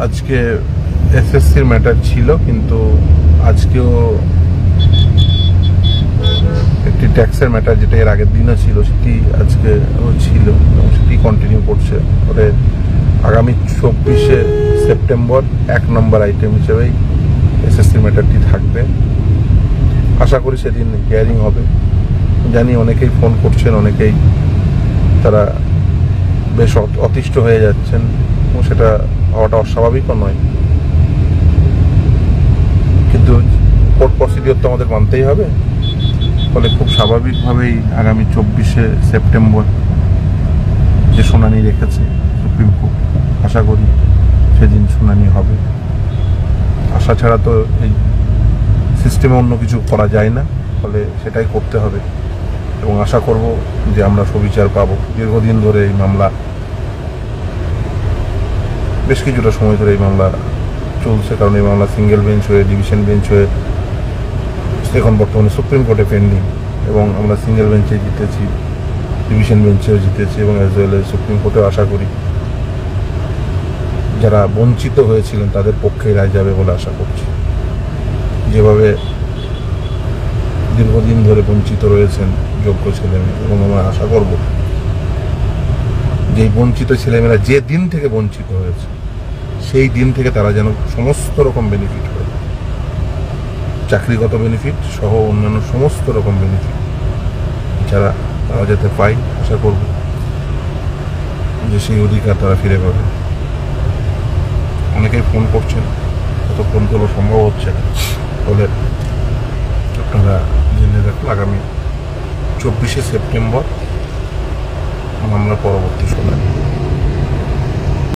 আজকে এসএসসির ম্যাটার ছিল, কিন্তু আজকেও একটি ট্যাক্সের ম্যাটার, যেটা এর আগের দিনও ছিল, সেটি আজকে ছিল এবং সেটি কন্টিনিউ করছে। পরে আগামী 24শে সেপ্টেম্বর 1 নম্বর আইটেম হিসেবেই এসএসসির ম্যাটারটি থাকবে। আশা করি সেদিন হিয়ারিং হবে। জানি অনেকেই ফোন করছেন, অনেকেই তারা বেশ অতিষ্ঠ হয়ে যাচ্ছেন এবং সেটা হওয়াটা অস্বাভাবিকও নয়, কিন্তু কোর্ট প্রসিডিওর তো আমাদের মানতেই হবে। ফলে খুব স্বাভাবিকভাবেই আগামী 24শে সেপ্টেম্বর যে শুনানি রেখেছে সুপ্রিম কোর্ট, আশা করি সেদিন শুনানি হবে। আশা ছাড়া তো এই সিস্টেমে অন্য কিছু করা যায় না, ফলে সেটাই করতে হবে এবং আশা করব যে আমরা সুবিচার পাবো। দীর্ঘদিন ধরে এই মামলা, বেশ কিছুটা সময় ধরে এই মামলা চলছে, কারণ এই মামলা সিঙ্গেল বেঞ্চ হয়ে, ডিভিশন বেঞ্চ হয়ে এখন বর্তমানে সুপ্রিম কোর্টে পেন্ডিং, এবং আমরা সিঙ্গেল বেঞ্চে জিতেছি, ডিভিশন বেঞ্চেও জিতেছি এবং অ্যাজ ওয়েল সুপ্রিম কোর্টেও আশা করি যারা বঞ্চিত হয়েছিলেন তাদের পক্ষে রায় যাবে বলে আশা করছি। যেভাবে দীর্ঘদিন ধরে বঞ্চিত রয়েছেন যোগ্য ছেলেমেয়ে, এবং আমরা আশা করব যে বঞ্চিত ছেলেমেয়েরা যে দিন থেকে বঞ্চিত হয়েছে সেই দিন থেকে তারা যেন সমস্ত রকম বেনিফিট পায়, চাকরিগত বেনিফিট সহ অন্যান্য সমস্ত রকম বেনিফিট যারা তারা যাতে পায়। আশা করব যে সেই অধিকার তারা ফিরে পাবে। অনেকেই ফোন করছেন, অত ফোন তোলা সম্ভব হচ্ছে না, ফলে আপনারা জেনে রাখুন আগামী 24শে সেপ্টেম্বর মামলার পরবর্তী শুনানি।